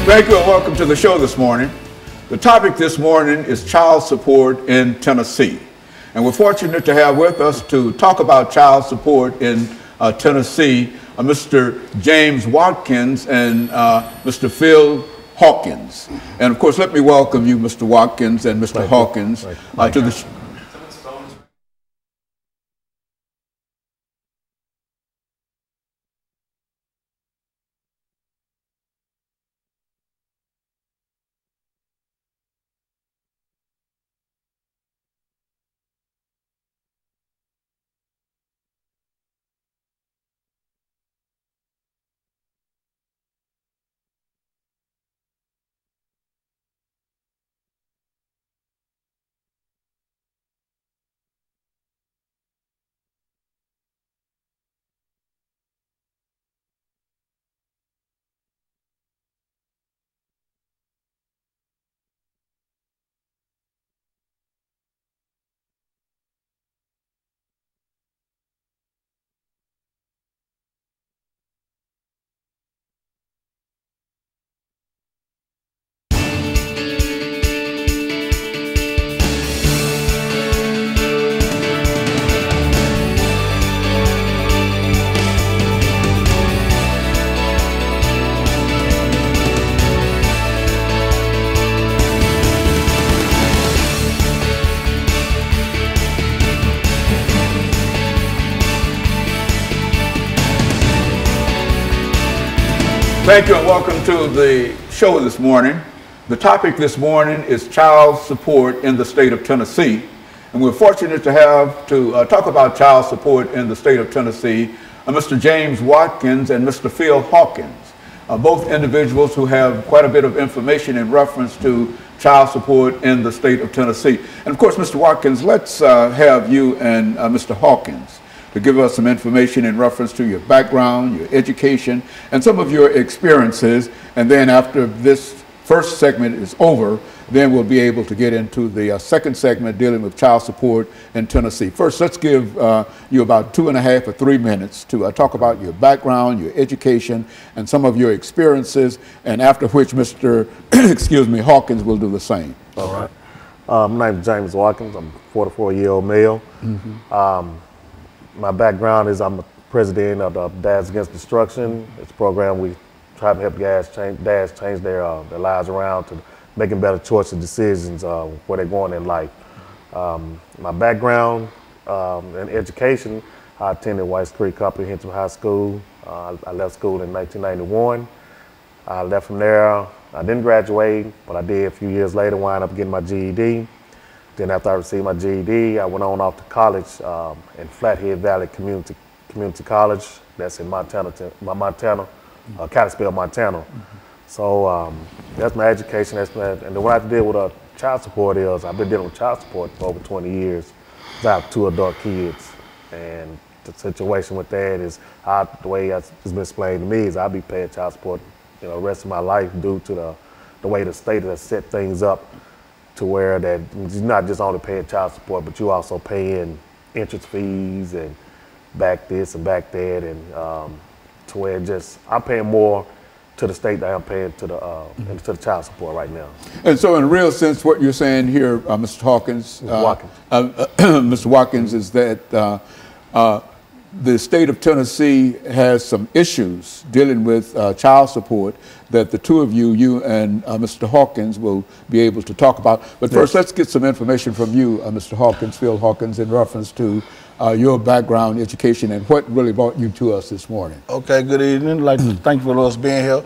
Thank you and welcome to the show this morning. The topic this morning is child support in Tennessee. And we're fortunate to have with us to talk about child support in Tennessee, Mr. James Watkins and Mr. Phil Hawkins. And of course, let me welcome you, Mr. Watkins and Mr. Hawkins, to the show. Thank you and welcome to the show this morning. The topic this morning is child support in the state of Tennessee. And we're fortunate to have to talk about child support in the state of Tennessee, Mr. James Watkins and Mr. Phil Hawkins, both individuals who have quite a bit of information in reference to child support in the state of Tennessee. And of course, Mr. Watkins, let's have you and Mr. Hawkins to give us some information in reference to your background, your education, and some of your experiences. And then after this first segment is over, then we'll be able to get into the second segment dealing with child support in Tennessee. First, let's give you about 2.5 or 3 minutes to talk about your background, your education, and some of your experiences, and after which Mr. Hawkins will do the same. All right. My name is James Watkins. I'm a 44-year-old male. My background is I'm the president of the Dads Against Destruction. It's a program we try to help dads change their lives around to making better choices and decisions where they're going in life. My background in education, I attended White Creek Comprehensive High School. I left school in 1991. I left from there. I didn't graduate, but I did a few years later, wind up getting my GED. Then after I received my GED, I went on off to college in Flathead Valley Community College. That's in Montana, Kalispell, Montana. So that's my education. And then what I deal with child support is I've been dealing with child support for over 20 years. I have 2 adult kids, and the situation with that is the way it's been explained to me is I'll be paying child support, the rest of my life due to the way the state has set things up, to where that you're not just only paying child support, but you also paying interest fees and back this and back that, and to where I'm paying more to the state than I'm paying to the child support right now. And so, in a real sense, what you're saying here, Mr. Hawkins, Mr. Watkins, is that the state of Tennessee has some issues dealing with child support that the two of you and Mr. Hawkins will be able to talk about. But first, let's get some information from you, Mr. Hawkins, Phil Hawkins, in reference to your background, education, and what really brought you to us this morning. Okay, good evening. I'd like to thank you for us being here.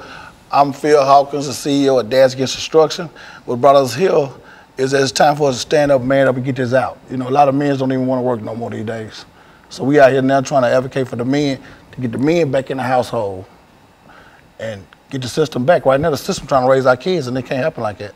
I'm Phil Hawkins, the CEO of Dads Against Destruction. What brought us here is that it's time for us to stand up, man up, and get this out. A lot of men don't even want to work no more these days. So we out here now trying to advocate for the men, to get the men back in the household and get the system back. Right now, the system trying to raise our kids, and it can't happen like that.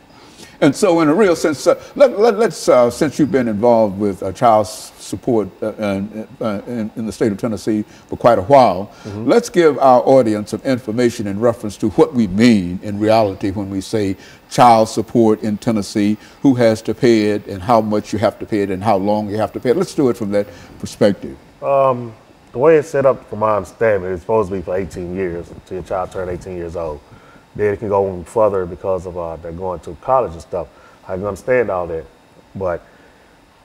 And so, in a real sense, let's since you've been involved with child support in the state of Tennessee for quite a while, let's give our audience some information in reference to what we mean in reality when we say child support in Tennessee, who has to pay it, and how much you have to pay it, and how long you have to pay it. Let's do it from that perspective. The way it's set up, from my understanding, it's supposed to be for 18 years until your child turns 18 years old. then it can go even further because of they're going to college and stuff. I can understand all that, but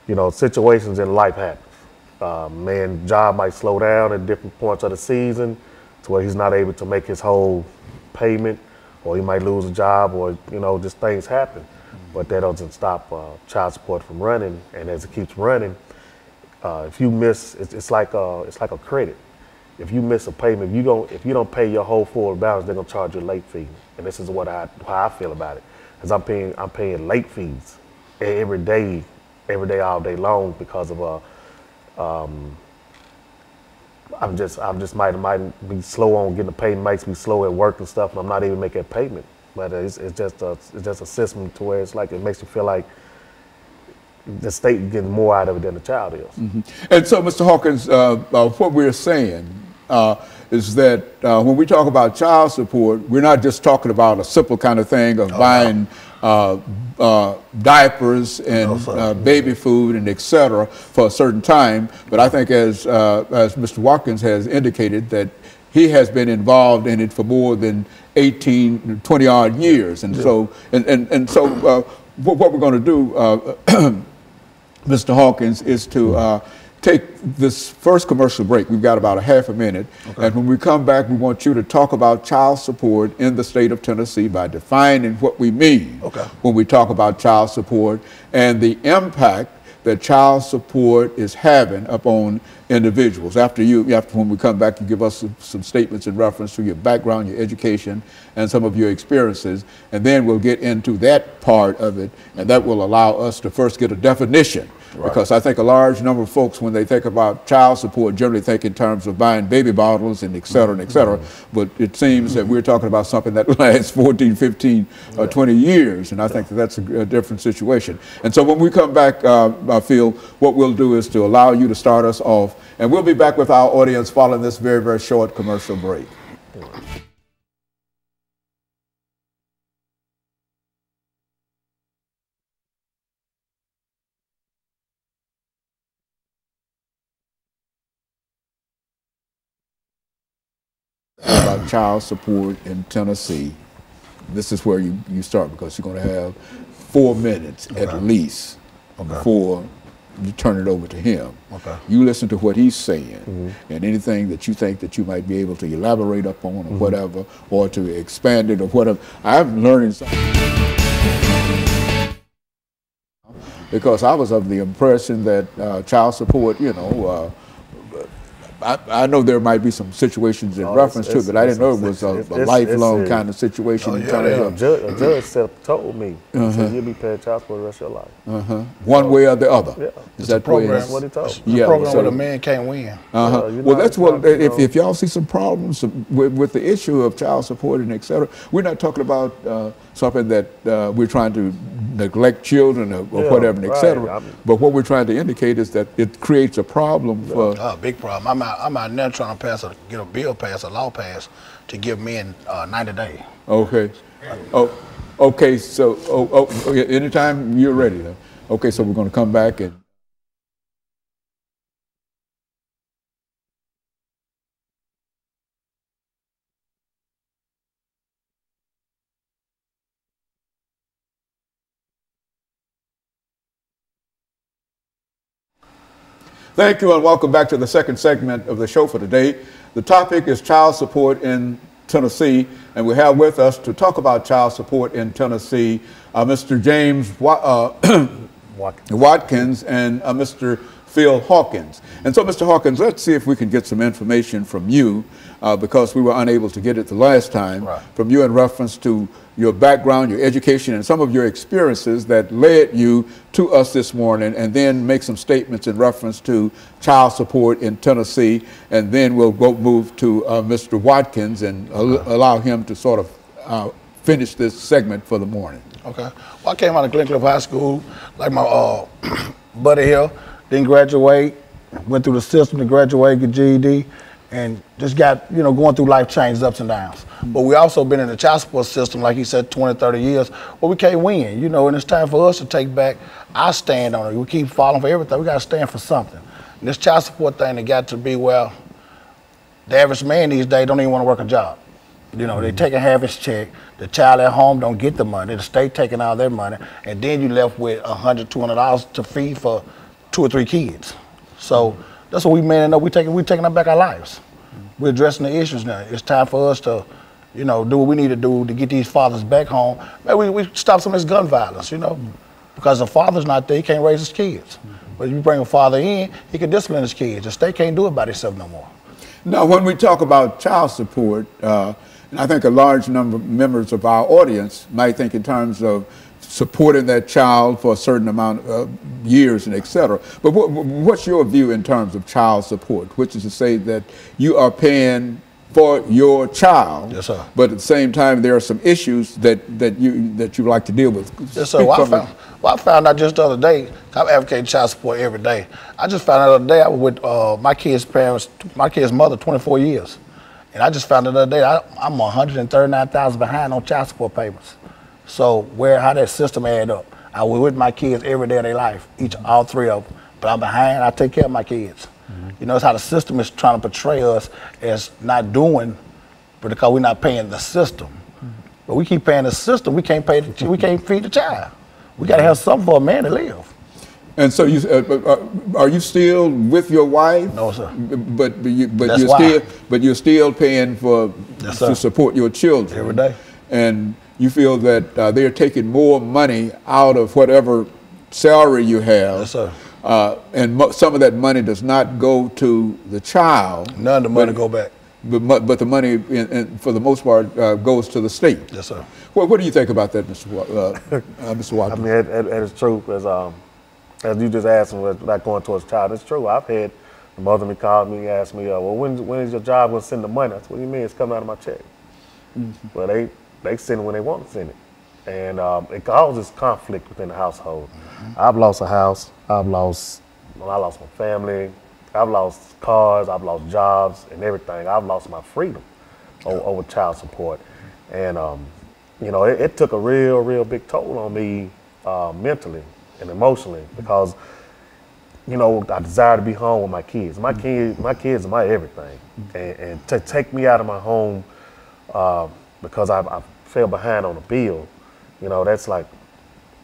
you know, situations in life happen. Man's job might slow down at different points of the season to where he's not able to make his whole payment, or he might lose a job, or you know, just things happen. But that doesn't stop child support from running, and as it keeps running, if you miss, it's like a credit. If you miss a payment, if you don't pay your whole full balance, they're gonna charge you a late fee. And this is how I feel about it, because I'm paying late fees every day, all day long, because of I'm just might be slow on getting the payment, might be slow at work and stuff, and I'm not even making a payment. But it's just a system to where it's like it makes you feel like the state getting more out of it than the child is. Mm-hmm. And so, Mr. Hawkins, what we're saying is that when we talk about child support, we're not just talking about a simple kind of thing of buying diapers and baby food and et cetera for a certain time. But I think as Mr. Watkins has indicated, that he has been involved in it for more than 18, 20 odd years. And so, what we're going to do, Mr. Hawkins, is to take this first commercial break. We've got about a half a minute. Okay. And when we come back, we want you to talk about child support in the state of Tennessee by defining what we mean when we talk about child support and the impact that child support is having upon individuals. When we come back, you give us some statements in reference to your background, your education, and some of your experiences, and then we'll get into that part of it, and that will allow us to first get a definition. Right. Because I think a large number of folks, when they think about child support, generally think in terms of buying baby bottles and et cetera, and et cetera. But it seems that we're talking about something that lasts 14, 15, 20 years, and I think that's a different situation. And so when we come back, I feel what we'll do is to allow you to start us off, and we'll be back with our audience following this very, very short commercial break. About child support in Tennessee. This is where you start, because you're going to have 4 minutes at least before you turn it over to him. You listen to what he's saying, and anything that you think that you might be able to elaborate upon or whatever, or to expand it or whatever. I'm learning something, because I was of the impression that child support, you know, I know there might be some situations in reference to it, but I didn't know it was a lifelong kind of situation. A judge told me, he said, you'll be paying child support the rest of your life. One way or the other. Yeah. Is that program? What he told me. Yeah, program where the man can't win. Well, that's what, if y'all see some problems with the issue of child support and et cetera, we're not talking about something that we're trying to neglect children or whatever, and et cetera. But what we're trying to indicate is that it creates a problem for... big problem. I'm out now trying to get a bill passed, a law passed, to give men 90 days. Okay. Okay, so anytime you're ready, though. Okay, so we're going to come back and... Thank you, and welcome back to the second segment of the show for today. The topic is child support in Tennessee, and we have with us to talk about child support in Tennessee, Mr. James Watkins and Mr. Phil Hawkins. And so, Mr. Hawkins, let's see if we can get some information from you, because we were unable to get it the last time, from you in reference to your background, your education, and some of your experiences that led you to us this morning, and then make some statements in reference to child support in Tennessee, and then we'll move to Mr. Watkins and allow him to sort of finish this segment for the morning. Okay. Well, I came out of Glencliff High School, like my buddy here, didn't graduate, went through the system to graduate, get GED, and just got, going through life changes, ups and downs. But we also been in the child support system, like he said, 20, 30 years, but we can't win, and it's time for us to take back our stand on it. We keep falling for everything. We got to stand for something. And this child support thing, it got to be, well, the average man these days don't even want to work a job. You know, they taking half his check. The child at home don't get the money. The state taking all their money, and then you left with $100, $200 to feed for 2 or 3 kids. So that's what we man up. We taking up back our lives. We're addressing the issues now. It's time for us to, you know, do what we need to do to get these fathers back home. Maybe we stop some of this gun violence, you know, because the father's not there, he can't raise his kids. But if you bring a father in, he can discipline his kids. The state can't do it by itself no more. Now, when we talk about child support, and I think a large number of members of our audience might think in terms of supporting that child for a certain amount of years and et cetera. But what's your view in terms of child support, which is to say that you are paying for your child, yes, sir. But at the same time there are some issues that you like to deal with. Yes, sir. I found out just the other day. I'm advocating child support every day. I just found out the other day I was with my kid's parents, my kid's mother, 24 years, and I just found out the other day I'm $139,000 behind on child support payments. So how that system add up? I was with my kids every day of their life, all 3 of them, but I'm behind. I take care of my kids. You know, it's how the system is trying to portray us as not doing, but because we're not paying the system. But we keep paying the system, we can't feed the child. We got to have something for a man to live. And so are you still with your wife? No, sir. But you're still paying for to support your children every day. And you feel that they're taking more money out of whatever salary you have. Yes, sir. And some of that money does not go to the child. None of the money go back. But the money, for the most part, goes to the state. Yes, sir. What do you think about that, Mr. Watkins? I mean, it is true, as you just asked me, about going towards child. It's true. I've had the mother me called me and asked me, well, when is your job going to send the money? I said, what do you mean? It's coming out of my check. Well, they send it when they want to send it. And it causes conflict within the household. I've lost a house. I lost my family. I've lost cars. I've lost jobs and everything. I've lost my freedom over child support. And, you know, it took a real big toll on me mentally and emotionally because, you know, I desire to be home with my kids. My kids are my everything. And to take me out of my home because I fell behind on a bill, you know, that's like,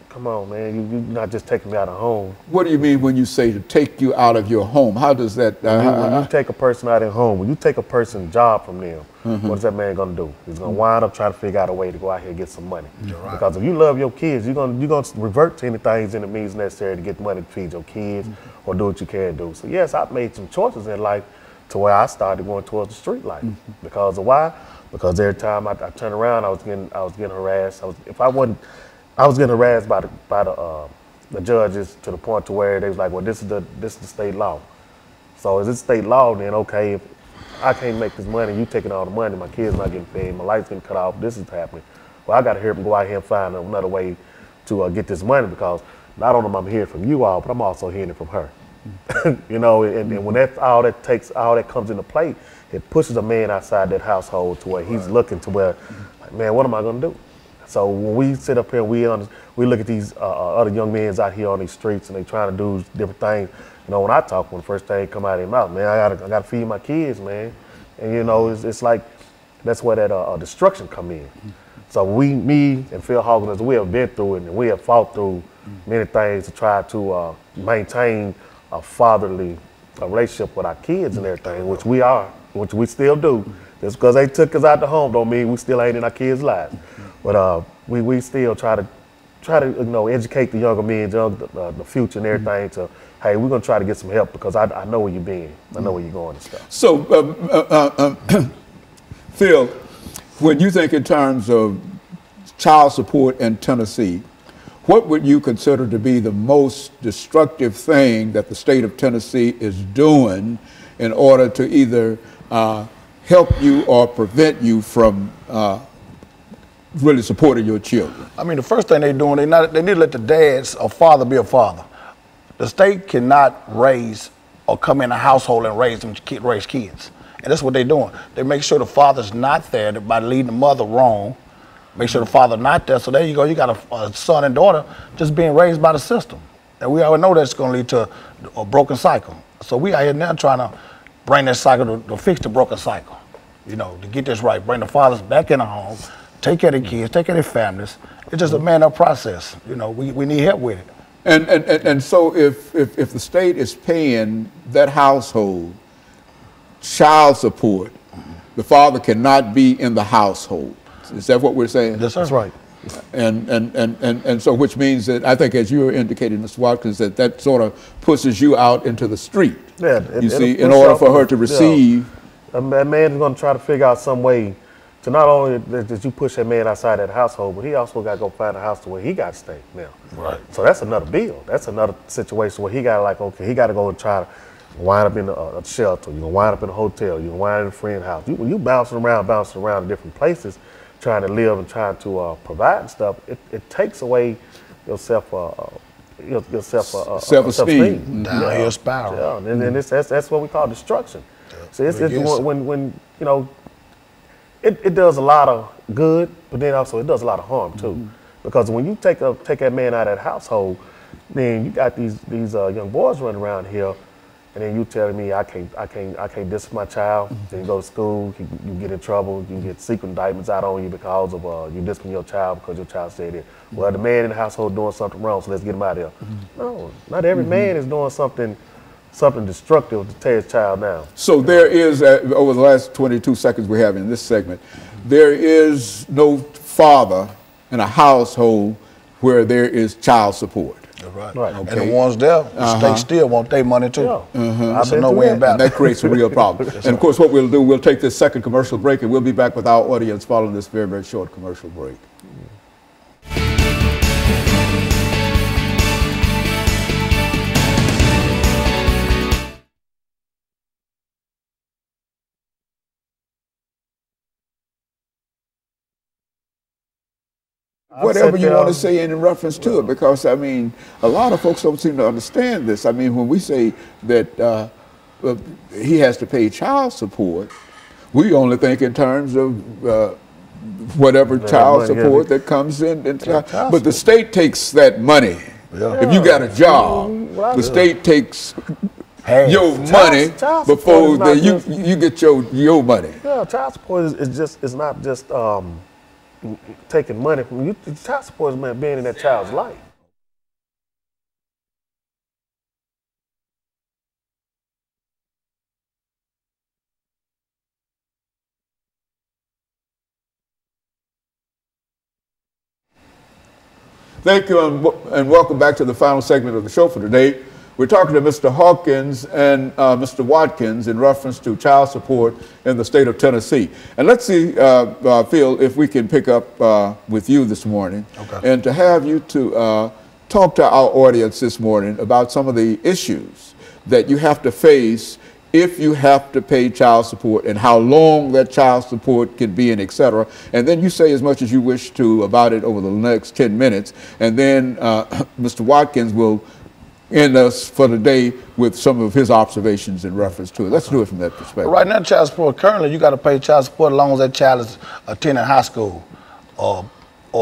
come on, man, you're not just taking me out of home. What do you mean when you say to take you out of your home? How does that? When you take a person out of home, when you take a person's job from them, what is that man gonna do? He's gonna wind up trying to figure out a way to go out here and get some money. Right. Because if you love your kids, you're gonna revert to anything in the means necessary to get the money to feed your kids or do what you can do. So yes, I've made some choices in life to where I started going towards the street life. Because of why? Because every time I turned around, I was getting harassed. I was getting harassed by the judges to the point to where they was like, well, this is the state law. So is it state law? Then okay, if I can't make this money, you taking all the money, my kids not getting paid, my lights getting cut off, this is happening. Well, I got to hear them go out here and find another way to get this money because not only am I hearing from you all, but I'm also hearing it from her. You know, and when all that comes into play, it pushes a man outside that household to where he's looking to where, like, man, what am I gonna do? So when we sit up here and we look at these other young men out here on these streets and they trying to do different things, you know, when I talk, when the first thing come out of their mouth, man, I gotta feed my kids, man. And you know, it's like, that's where that destruction come in. So me and PHawkins, we have been through it and we have fought through many things to try to maintain a fatherly relationship with our kids and everything, which we still do. Just because they took us out the home don't mean we still ain't in our kids' lives. But we still try to you know, educate the younger men, the future and everything to, hey, we're gonna try to get some help because I know where you've been, I know where you're going and stuff. So, Phil, when you think in terms of child support in Tennessee, what would you consider to be the most destructive thing that the state of Tennessee is doing in order to either help you or prevent you from really supporting your children? I mean, the first thing they're doing, they need to let the dads or father be a father. The state cannot raise or come in a household and raise kids. And that's what they're doing. They make sure the father's not there by leading the mother wrong. Make sure the father not there. So there you go. You got a son and daughter just being raised by the system. And we already know that's going to lead to a broken cycle. So we out here now trying to bring that cycle to fix the broken cycle. you know, to get this right, bring the fathers back in the home, take care of the kids, take care of their families. It's just a man-up process. You know, we need help with it. And so if the state is paying that household child support, the father cannot be in the household. Is that what we're saying? Yes, That's right. And so which means that I think, as you were indicating, Mr. Watkins, that sort of pushes you out into the street. Yeah, you see, in order for her to receive. A man is going to try to figure out some way to not only that you push that man outside that household, but he also got to go find a house to where he got to stay now. Right. So that's another bill. That's another situation where he got to, like, okay, he got to go and try to wind up in a shelter. You're going to wind up in a hotel. You're going to wind up in a friend's house. You bouncing around in different places, trying to live and trying to provide and stuff. It takes away your self-esteem. Downhill spiral. Yeah, and that's what we call destruction. So it's when you know, it does a lot of good, but then also it does a lot of harm too. Because when you take that man out of that household, then you got these young boys running around here, and then you telling me I can't discipline my child. Then you go to school, you get in trouble, you get secret indictments out on you because of you discipline your child because your child said it. Well, the man in the household doing something wrong, so let's get him out of here. No, not every man is doing something destructive to tear his child down. So there is, over the last 22 seconds we have in this segment, there is no father in a household where there is child support. Right. Okay. And the ones there, the state still want their money too. Yeah. So no way about and that creates a real problem. And of course what we'll do, we'll take this second commercial break and we'll be back with our audience following this very, very short commercial break. Whatever you want to say in reference to it, because I mean, a lot of folks don't seem to understand this. I mean, when we say that he has to pay child support, we only think in terms of whatever child support that comes in. But the state takes that money. Yeah. If you got a job, the state takes your money before you get your money. Yeah, child support is not just taking money from you. Child support is being in that child's life. Thank you, and welcome back to the final segment of the show for today. We're talking to Mr. Hawkins and Mr. Watkins in reference to child support in the state of Tennessee. And let's see, Phil, if we can pick up with you this morning, and to have you to talk to our audience this morning about some of the issues that you have to face if you have to pay child support and how long that child support can be and et cetera. And then you say as much as you wish to about it over the next 10 minutes. And then Mr. Watkins will end us for the day with some of his observations in reference to it. Let's do it from that perspective. Right now, child support, currently you got to pay child support as long as that child is attending high school or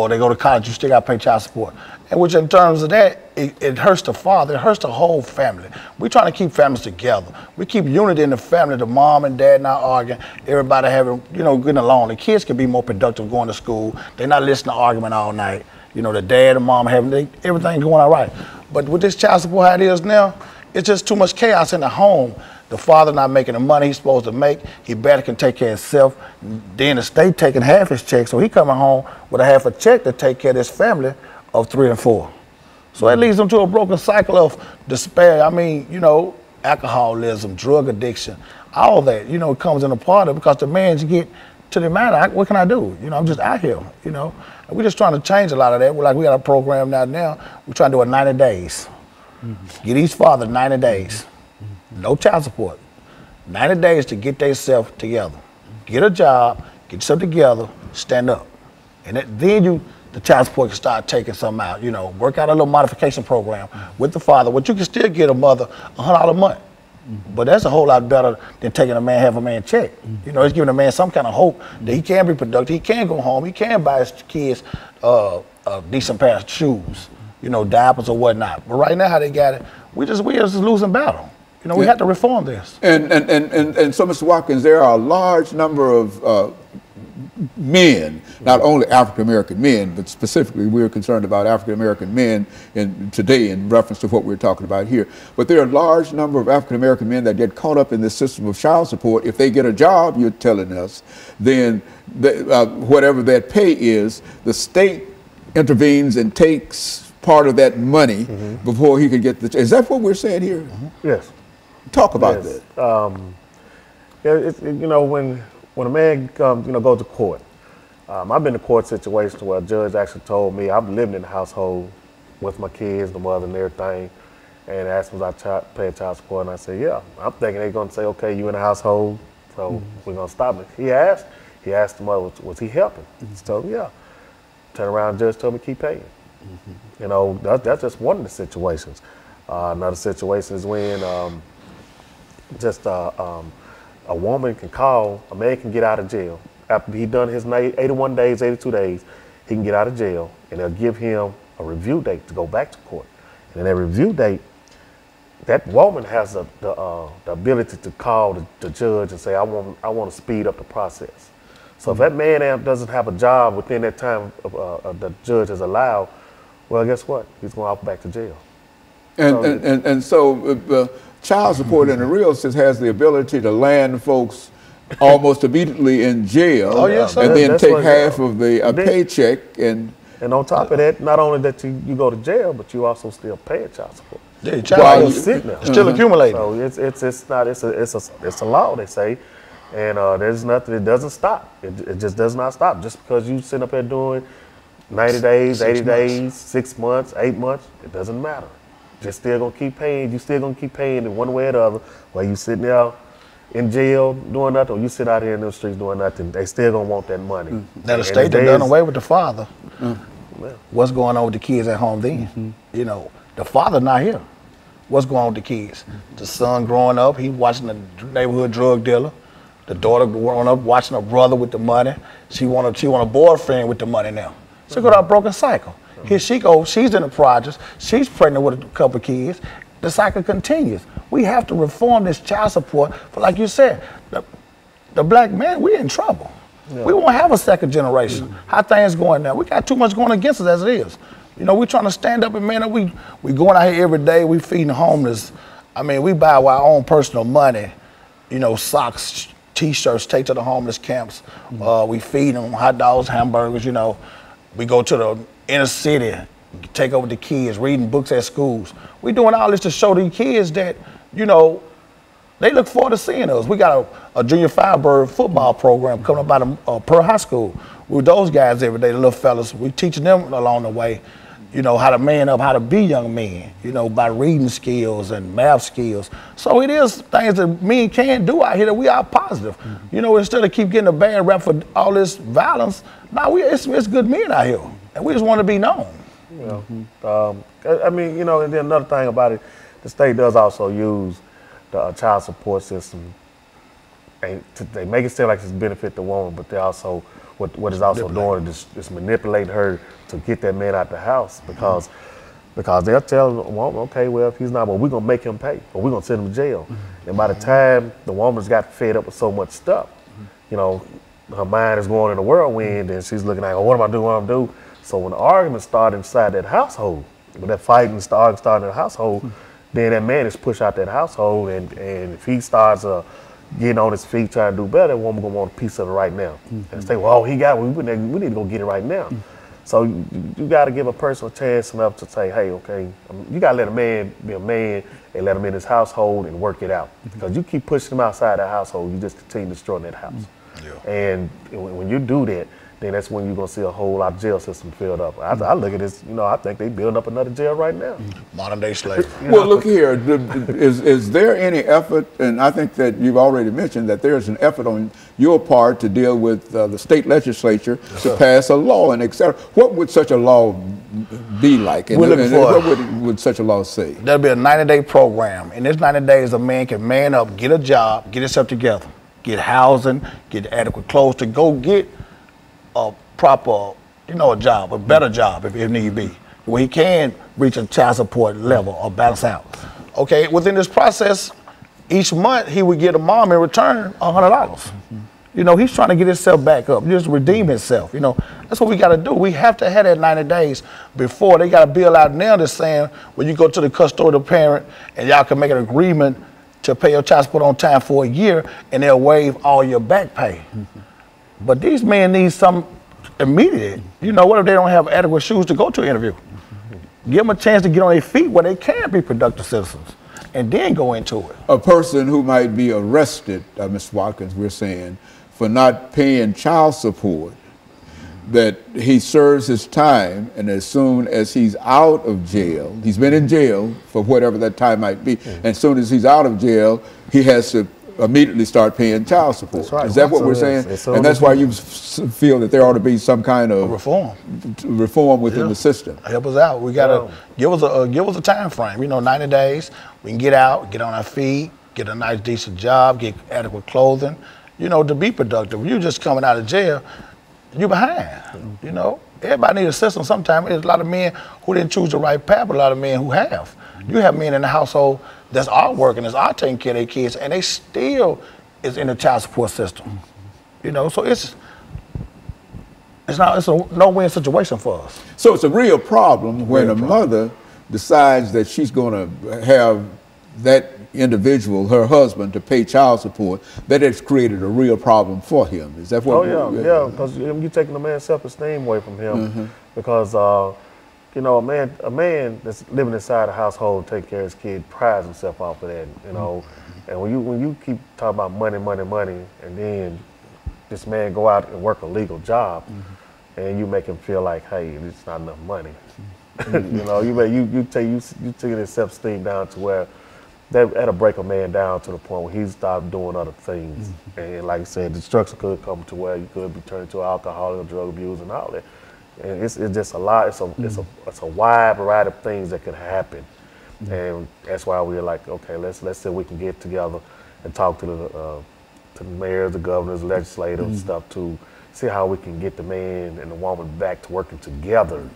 they go to college, you still got to pay child support. And which in terms of that, it hurts the father, it hurts the whole family. We're trying to keep families together. We keep unity in the family, the mom and dad not arguing, everybody having, getting along. The kids can be more productive going to school. They're not listening to argument all night. The dad and mom having everything going all right. But with this child support how it is now, it's just too much chaos in the home. The father not making the money he's supposed to make. He better can take care of himself. Then the state taking half his check, so he coming home with a half a check to take care of his family of 3 and 4. So that leads them to a broken cycle of despair. I mean, alcoholism, drug addiction, all that, comes in a part of it because the man get to the man, what can I do? I'm just out here, And we're just trying to change a lot of that. We got a program now. We're trying to do it 90 days. Get each father 90 days. No child support. 90 days to get themselves together. Get a job, get yourself together, stand up. And then the child support can start taking something out, work out a little modification program with the father, but you can still get a mother $100 a month. But that's a whole lot better than taking a man, half a man check. It's giving a man some kind of hope that he can be productive, he can go home, he can buy his kids a decent pair of shoes, diapers or whatnot. But right now how they got it, we just losing battle. You know, we have to reform this. And so, Mr. Watkins, there are a large number of men, not only African-American men, but specifically we're concerned about African-American men today in reference to what we're talking about here. But there are a large number of African-American men that get caught up in this system of child support. If they get a job, you're telling us, then whatever that pay is, the state intervenes and takes part of that money before he can get the. Is that what we're saying here? Yes. Talk about that. Yeah, you know, when a man comes, you know, goes to court, I've been in court situations where a judge actually told me I'm living in the household with my kids, the mother, and everything, and asked me if I pay child support, and I said, yeah. I'm thinking they're going to say, okay, you in the household, so we're going to stop it. He asked the mother, was he helping? She told him, yeah. Turn around, judge told me keep paying. You know, that's just one of the situations. Another situation is when a woman can call, a man can get out of jail. After he done his 81 days, 82 days, he can get out of jail, and they'll give him a review date to go back to court. And in that review date, that woman has the ability to call the judge and say, I want to speed up the process. So if that man doesn't have a job within that time the judge has allowed, well, guess what? He's going off back to jail. And so child support in the real sense has the ability to land folks almost immediately in jail, and then take half of the paycheck. And on top of that, not only that you go to jail, but you also still pay child support. Yeah, child sitting there. Still accumulating. So it's a law, they say, and there's nothing. It doesn't stop. It just does not stop. Just because you sit up there doing 90 days, 80 days, 6 months, 8 months, it doesn't matter. You're still gonna keep paying. You still gonna keep paying in one way or the other. While you sitting there in jail doing nothing, or you sit out here in the streets doing nothing, they still gonna want that money. Now the state done done away with the father. What's going on with the kids at home then? You know, the father not here. What's going on with the kids? The son growing up, he watching the neighborhood drug dealer. The daughter growing up watching her brother with the money. She want a boyfriend with the money now. She got a broken cycle. Here she goes, she's in the projects, she's pregnant with a couple of kids. The cycle continues. We have to reform this child support. But like you said, the black man, we're in trouble. Yeah. We won't have a second generation. How things going now? We got too much going against us as it is. You know, we're trying to stand up and man up. We going out here every day, we feeding the homeless. I mean, we buy our own personal money, you know, socks, t-shirts, take to the homeless camps. We feed them hot dogs, hamburgers, you know. We go to the inner city, take over the kids, reading books at schools. We're doing all this to show the kids that, you know, they look forward to seeing us. We got a junior Firebird football program coming up out of Pearl High School. With those guys every day, the little fellas, we teaching them along the way, you know, how to man up, how to be young men, you know, by reading skills and math skills. So it is things that men can do out here that we are positive. You know, instead of keep getting a bad rap for all this violence, it's good men out here. And we just want to be known. You know, I mean, you know, and then another thing about it, the state does also use the child support system. And they make it seem like it's benefit the woman, but they also, what is also doing is manipulating her to get that man out the house because they'll tell the woman, okay, well, if he's not, well, we're going to make him pay, or we're going to send him to jail. And by the time the woman's got fed up with so much stuff, you know, her mind is going in a whirlwind, and she's looking like, oh, what am I doing, what am I doing? So when the arguments start inside that household, when that fighting starts in the household, then that man is pushed out that household, and if he starts getting on his feet trying to do better, that woman gonna want a piece of it right now. And say, well, we need to go get it right now. So you got to give a person a chance enough to say, hey, okay, you got to let a man be a man and let him in his household and work it out. Because you keep pushing him outside the household, you just continue destroying that house. And when you do that, then that's when you're going to see a whole lot of jail system filled up. I look at this, you know, I think they building up another jail right now. Modern day slavery. Well, look here, is there any effort, and I think that you've already mentioned that there's an effort on your part to deal with the state legislature to pass a law and et cetera. What would such a law be like? And, what would such a law say? There'll be a 90-day program. In this 90 days, a man can man up, get a job, get himself together, get housing, get adequate clothes to go get a proper, you know, a job, a better job if need be, where he can reach a child support level or balance out. Okay, within this process, each month he would get a mom in return $100. You know, he's trying to get himself back up, just redeem himself. You know, that's what we got to do. We have to have that 90 days before. They got a bill out now that's saying when you go to the custodial parent and y'all can make an agreement to pay your child support on time for a year, and they'll waive all your back pay. But these men need some immediate. You know, what if they don't have adequate shoes to go to an interview? Give them a chance to get on their feet where they can be productive citizens, and then go into it. A person who might be arrested, Mr. Watkins, we're saying, for not paying child support, that he serves his time, and as soon as he's out of jail, he's been in jail for whatever that time might be, and as soon as he's out of jail, he has to immediately start paying child support. That's right. Is that what we're saying? And that's why you feel that there ought to be some kind of reform within the system. Help us out. We gotta give us a time frame. You know, 90 days. We can get out, get on our feet, get a nice, decent job, get adequate clothing. You know, to be productive. You just coming out of jail, you behind. You know, everybody needs assistance. Sometimes there's a lot of men who didn't choose the right path, but a lot of men who have. You have men in the household that's all working, that's all taking care of their kids, and they still is in the child support system. You know, so it's a no-win situation for us. So it's a real problem when a mother decides that she's going to have that individual, her husband, to pay child support. That has created a real problem for him. Is that what? Oh yeah, because you're taking the man's self-esteem away from him, because you know, a man that's living inside a household, taking care of his kid, prides himself off of that. You know, and when you keep talking about money, and then this man go out and work a legal job, and you make him feel like, hey, it's not enough money. You know, you take his self-esteem down to where that'll break a man down to the point where he stopped doing other things. And like I said, destruction could come to where you could be turned to alcoholic, drug abuse, and all that. And it's just a lot. It's a wide variety of things that could happen. And that's why we're like, okay, let's see if we can get together and talk to the mayors, the governors, legislators, and stuff to see how we can get the man and the woman back to working together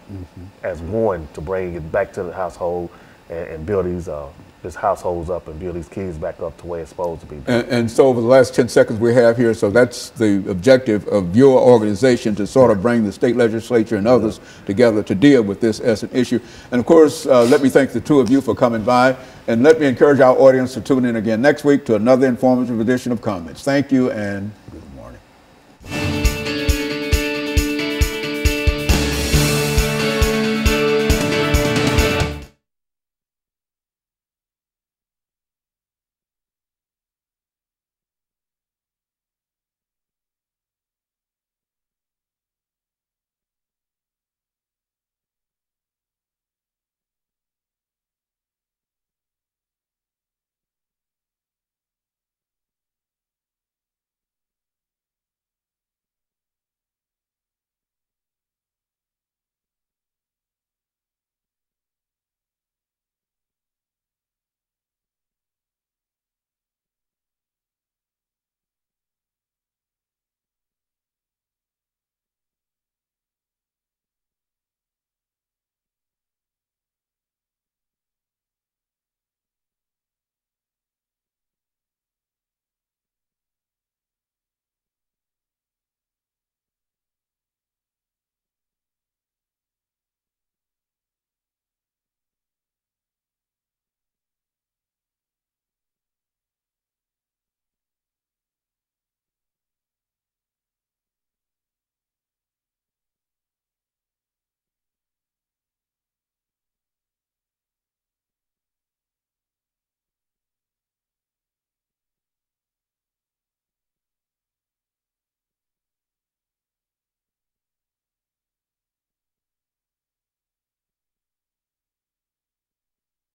as one to bring it back to the household and build these households up and build these kids back up to where it's supposed to be. And so over the last 10 seconds we have here, so that's the objective of your organization, to sort of bring the state legislature and others together to deal with this as an issue. And of course, let me thank the two of you for coming by, and let me encourage our audience to tune in again next week to another informative edition of Comments. Thank you and